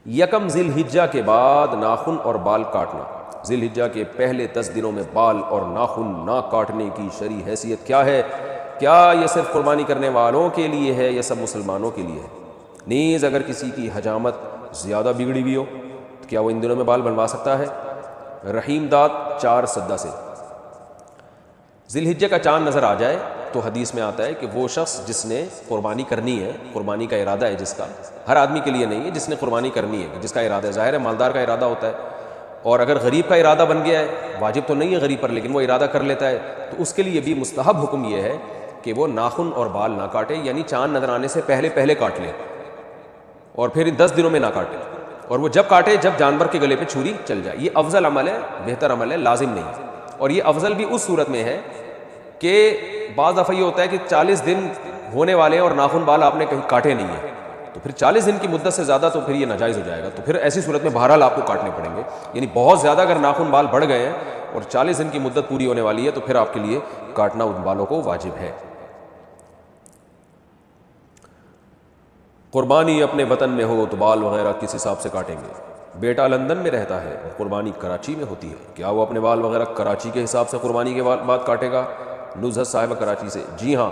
یکم ذی الحجہ کے بعد ناخن اور بال کاٹنا۔ ذی الحجہ کے پہلے 10 دنوں میں بال اور ناخن نہ کاٹنے کی شرعی حیثیت کیا ہے؟ کیا یہ صرف قربانی کرنے والوں کے لیے ہے یا سب مسلمانوں کے لیے ہے؟ نیز اگر کسی کی حجامت زیادہ بگڑی ہوئی ہو تو کیا وہ ان دنوں میں بال بنوا سکتا ہے؟ رحیم داد 4 سدہ سے۔ ذی الحجہ کا چاند نظر آ جائے تو حدیث میں آتا ہے کہ وہ شخص جس نے قربانی کرنی ہے، قربانی کا ارادہ ہے جس کا، ہر آدمی کے لیے نہیں ہے، جس نے قربانی کرنی ہے، جس کا ارادہ ہے، ظاہر ہے مالدار کا ارادہ ہوتا ہے، اور اگر غریب کا ارادہ بن گیا ہے، واجب تو نہیں ہے غریب پر لیکن وہ ارادہ کر لیتا ہے، تو اس کے لیے بھی مستحب حکم یہ ہے کہ وہ ناخن اور بال نہ کاٹے، یعنی چاند نظر آنے سے پہلے کاٹ لے اور پھر 10 دنوں میں نہ کاٹے، اور وہ جب کاٹے جب جانور کے گلے پہ چھری چل جائے۔ یہ افضل عمل ہے، بہتر عمل ہے، لازم نہیں۔ اور یہ افضل بھی اس صورت میں ہے کہ بعض دفعہ یہ ہوتا ہے کہ 40 دن ہونے والے ہیں اور ناخن بال آپ نے کہیں کاٹے نہیں ہیں، تو پھر 40 دن کی مدت سے زیادہ تو پھر یہ ناجائز ہو جائے گا، تو پھر ایسی صورت میں بہرحال آپ کو کاٹنے پڑیں گے، یعنی بہت زیادہ اگر ناخن بال بڑھ گئے ہیں اور 40 دن کی مدت پوری ہونے والی ہے تو پھر آپ کے لیے کاٹنا ان بالوں کو واجب ہے۔ قربانی اپنے وطن میں ہو تو بال وغیرہ کس حساب سے کاٹیں گے؟ بیٹا لندن میں رہتا ہے اور قربانی کراچی میں ہوتی ہے، کیا وہ اپنے بال وغیرہ کراچی کے حساب سے قربانی کے بعد کاٹے گا؟ نزہت صاحبہ کراچی سے۔ جی ہاں،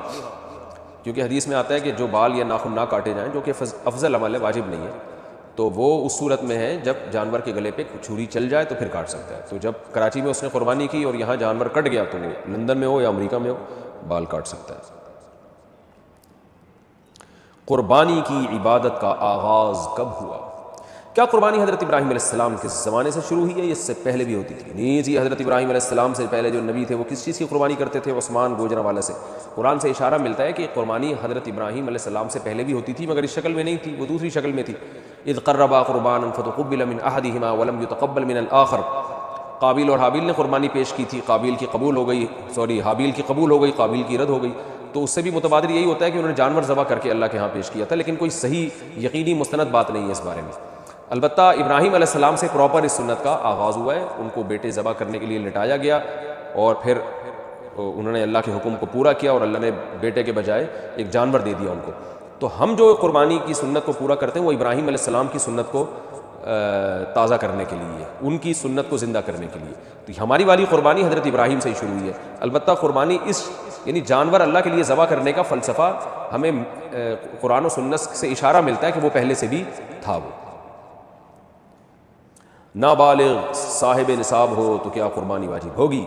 کیونکہ حدیث میں آتا ہے کہ جو بال یا ناخن نہ کاٹے جائیں، جو کہ افضل عمل ہے، واجب نہیں ہے، تو وہ اس صورت میں ہے جب جانور کے گلے پہ چھری چل جائے تو پھر کاٹ سکتا ہے۔ تو جب کراچی میں اس نے قربانی کی اور یہاں جانور کٹ گیا تو وہ لندن میں ہو یا امریکہ میں ہو بال کاٹ سکتا ہے۔ قربانی کی عبادت کا آغاز کب ہوا؟ کیا قربانی حضرت ابراہیم علیہ السلام کے زمانے سے شروع ہوئی ہے؟ اس سے پہلے بھی ہوتی تھی؟ نہیں جی، حضرت ابراہیم علیہ السلام سے پہلے جو نبی تھے وہ کس چیز کی قربانی کرتے تھے؟ عثمان گوجرانوالہ سے۔ قرآن سے اشارہ ملتا ہے کہ قربانی حضرت ابراہیم علیہ السلام سے پہلے بھی ہوتی تھی، مگر اس شکل میں نہیں تھی، وہ دوسری شکل میں تھی۔ اذ قربا قربانا فتقبل من احدهما ولم يتقبل من الاخر۔ قابیل اور حابیل نے قربانی پیش کی تھی، قابیل کی قبول ہو گئی، حابیل کی قبول ہو گئی، قابیل کی رد ہو گئی، تو اس سے بھی متبادر یہی ہوتا ہے کہ انہوں نے جانور ذبح کر کے اللہ کے ہاں پیش کیا تھا، لیکن کوئی صحیح یقینی مستند بات نہیں ہے اس بارے میں۔ البتہ ابراہیم علیہ السلام سے پراپر اس سنت کا آغاز ہوا ہے، ان کو بیٹے ذبح کرنے کے لیے لٹایا گیا اور پھر انہوں نے اللہ کے حکم کو پورا کیا اور اللہ نے بیٹے کے بجائے ایک جانور دے دیا ان کو۔ تو ہم جو قربانی کی سنت کو پورا کرتے ہیں وہ ابراہیم علیہ السلام کی سنت کو تازہ کرنے کے لیے، ان کی سنت کو زندہ کرنے کے لیے، تو ہماری والی قربانی حضرت ابراہیم سے ہی شروع ہوئی ہے۔ البتہ قربانی یعنی جانور اللہ کے لیے ذبح کرنے کا فلسفہ ہمیں قرآن و سنت سے اشارہ ملتا ہے کہ وہ پہلے سے بھی تھا۔ وہ نابالغ صاحب نصاب ہو تو کیا قربانی واجب ہوگی؟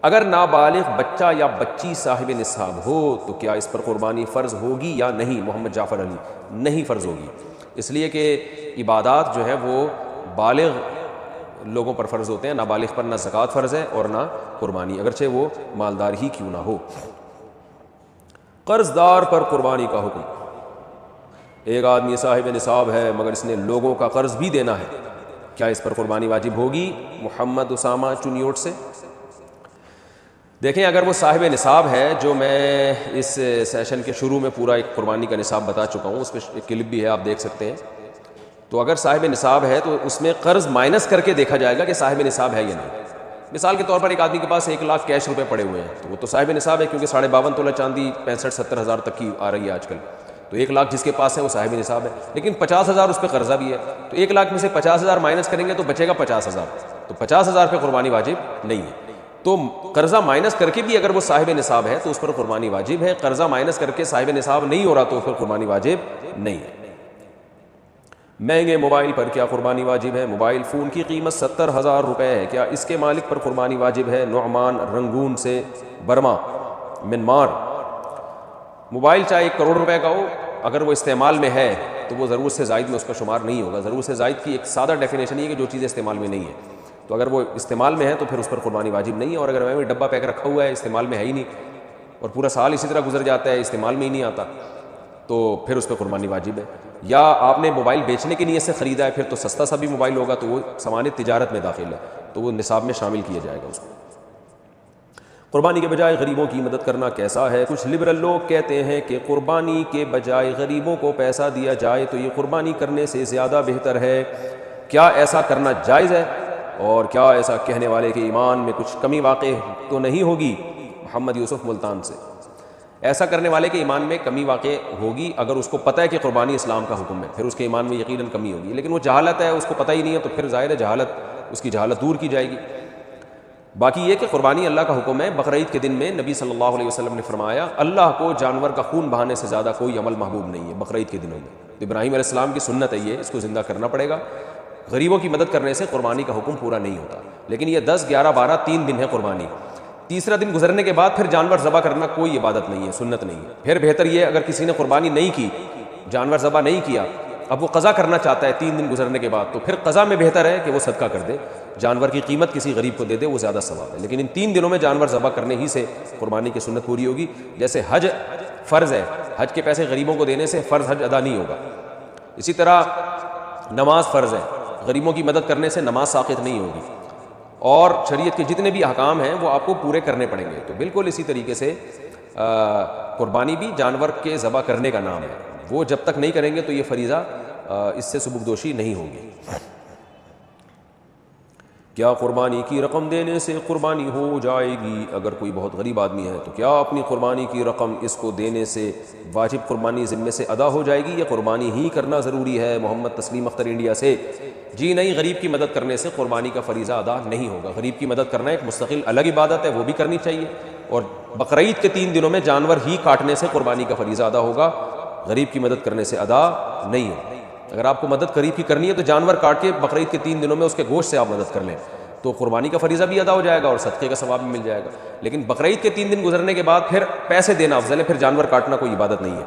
اگر نابالغ بچہ یا بچی صاحب نصاب ہو تو کیا اس پر قربانی فرض ہوگی یا نہیں؟ محمد جعفر علی، نہیں فرض ہوگی، اس لیے کہ عبادات جو ہے وہ بالغ لوگوں پر فرض ہوتے ہیں، نابالغ پر نہ زکوٰۃ فرض ہے اور نہ قربانی، اگرچہ وہ مالدار ہی کیوں نہ ہو۔ قرض دار پر قربانی کا حکم۔ ایک آدمی صاحب نصاب ہے مگر اس نے لوگوں کا قرض بھی دینا ہے، کیا اس پر قربانی واجب ہوگی؟ محمد اسامہ چنیوٹ سے۔ دیکھیں، اگر وہ صاحب نصاب ہے، جو میں اس سیشن کے شروع میں پورا ایک قربانی کا نصاب بتا چکا ہوں، اس پہ ایک کلپ بھی ہے آپ دیکھ سکتے ہیں، تو اگر صاحب نصاب ہے تو اس میں قرض مائنس کر کے دیکھا جائے گا کہ صاحب نصاب ہے یا نہیں۔ مثال کے طور پر ایک آدمی کے پاس 1 لاکھ کیش روپے پڑے ہوئے ہیں تو وہ تو صاحب نصاب ہے، کیونکہ 52.5 تولہ چاندی 65-70 ہزار تک کی آ رہی ہے آج کل، تو 1 لاکھ جس کے پاس ہے وہ صاحب نصاب ہے، لیکن 50,000 اس پہ قرضہ بھی ہے، تو 1 لاکھ میں سے 50,000 مائنس کریں گے تو بچے گا 50,000، تو 50,000 پہ قربانی واجب نہیں ہے۔ تو قرضہ مائنس کر کے بھی اگر وہ صاحب نصاب ہے تو اس پر قربانی واجب ہے، قرضہ مائنس کر کے صاحب نصاب نہیں ہو رہا تو اس پر قربانی واجب نہیں ہے۔ مہنگے موبائل پر کیا قربانی واجب ہے؟ موبائل فون کی قیمت 70,000 روپے ہے، کیا اس کے مالک پر قربانی واجب ہے؟ نعمان رنگون سے برما منمار۔ موبائل چاہے 1 کروڑ روپے کا ہو، اگر وہ استعمال میں ہے تو وہ ضرورت سے زائد میں اس کا شمار نہیں ہوگا۔ ضرورت سے زائد کی ایک سادہ ڈیفینیشن یہ ہے کہ جو چیز استعمال میں نہیں ہے، تو اگر وہ استعمال میں ہے تو پھر اس پر قربانی واجب نہیں ہے، اور اگر میں ڈبہ پیک رکھا ہوا ہے استعمال میں ہے ہی نہیں اور پورا سال اسی طرح گزر جاتا ہے استعمال میں ہی نہیں آتا تو پھر اس پہ قربانی واجب ہے۔ یا آپ نے موبائل بیچنے کی نیت سے خریدا ہے پھر تو سستا سا بھی موبائل ہوگا تو وہ سامان تجارت میں داخل ہے تو وہ نصاب میں شامل کیا جائے گا اس کو۔ قربانی کے بجائے غریبوں کی مدد کرنا کیسا ہے؟ کچھ لبرل لوگ کہتے ہیں کہ قربانی کے بجائے غریبوں کو پیسہ دیا جائے تو یہ قربانی کرنے سے زیادہ بہتر ہے، کیا ایسا کرنا جائز ہے؟ اور کیا ایسا کہنے والے کے ایمان میں کچھ کمی واقع تو نہیں ہوگی؟ محمد یوسف ملتان سے۔ ایسا کرنے والے کے ایمان میں کمی واقع ہوگی اگر اس کو پتہ ہے کہ قربانی اسلام کا حکم ہے، پھر اس کے ایمان میں یقیناً کمی ہوگی، لیکن وہ جہالت ہے، اس کو پتہ ہی نہیں ہے، تو پھر ظاہر ہے جہالت، اس کی جہالت دور کی جائے گی۔ باقی یہ کہ قربانی اللہ کا حکم ہے۔ بقرعید کے دن میں نبی صلی اللہ علیہ وسلم نے فرمایا اللہ کو جانور کا خون بہانے سے زیادہ کوئی عمل محبوب نہیں ہے بقرعید کے دنوں میں۔ ابراہیم علیہ السلام کی سنت ہے یہ، اس کو زندہ کرنا پڑے گا۔ غریبوں کی مدد کرنے سے قربانی کا حکم پورا نہیں ہوتا، لیکن یہ 10، 11، 12 3 دن ہے قربانی۔ تیسرا دن گزرنے کے بعد پھر جانور ذبح کرنا کوئی عبادت نہیں ہے، سنت نہیں ہے۔ پھر بہتر یہ اگر کسی نے قربانی نہیں کی، جانور ذبح نہیں کیا، اب وہ قضا کرنا چاہتا ہے 3 دن گزرنے کے بعد، تو پھر قضا میں بہتر ہے کہ وہ صدقہ کر دے، جانور کی قیمت کسی غریب کو دے دے، وہ زیادہ ثواب ہے۔ لیکن ان 3 دنوں میں جانور ذبح کرنے ہی سے قربانی کی سنت پوری ہوگی۔ جیسے حج فرض ہے، حج کے پیسے غریبوں کو دینے سے فرض حج ادا نہیں ہوگا، اسی طرح نماز فرض ہے، غریبوں کی مدد کرنے سے نماز ساقط نہیں ہوگی، اور شریعت کے جتنے بھی احکام ہیں وہ آپ کو پورے کرنے پڑیں گے۔ تو بالکل اسی طریقے سے قربانی بھی جانور کے ذبح کرنے کا نام ہے، وہ جب تک نہیں کریں گے تو یہ فریضہ اس سے سبکدوشی نہیں ہوگی۔ کیا قربانی کی رقم دینے سے قربانی ہو جائے گی؟ اگر کوئی بہت غریب آدمی ہے تو کیا اپنی قربانی کی رقم اس کو دینے سے واجب قربانی ذمے سے ادا ہو جائے گی یا قربانی ہی کرنا ضروری ہے؟ محمد تسلیم اختر انڈیا سے۔ جی نہیں، غریب کی مدد کرنے سے قربانی کا فریضہ ادا نہیں ہوگا۔ غریب کی مدد کرنا ایک مستقل الگ عبادت ہے، وہ بھی کرنی چاہیے، اور بقرعید کے 3 دنوں میں جانور ہی کاٹنے سے قربانی کا فریضہ ادا ہوگا، غریب کی مدد کرنے سے ادا نہیں ہوگا۔ اگر آپ کو مدد غریب کی کرنی ہے تو جانور کاٹ کے بقرعید کے 3 دنوں میں اس کے گوشت سے آپ مدد کر لیں، تو قربانی کا فریضہ بھی ادا ہو جائے گا اور صدقے کا ثواب بھی مل جائے گا۔ لیکن بقرعید کے 3 دن گزرنے کے بعد پھر پیسے دینا افضل ہے، پھر جانور کاٹنا کوئی عبادت نہیں ہے۔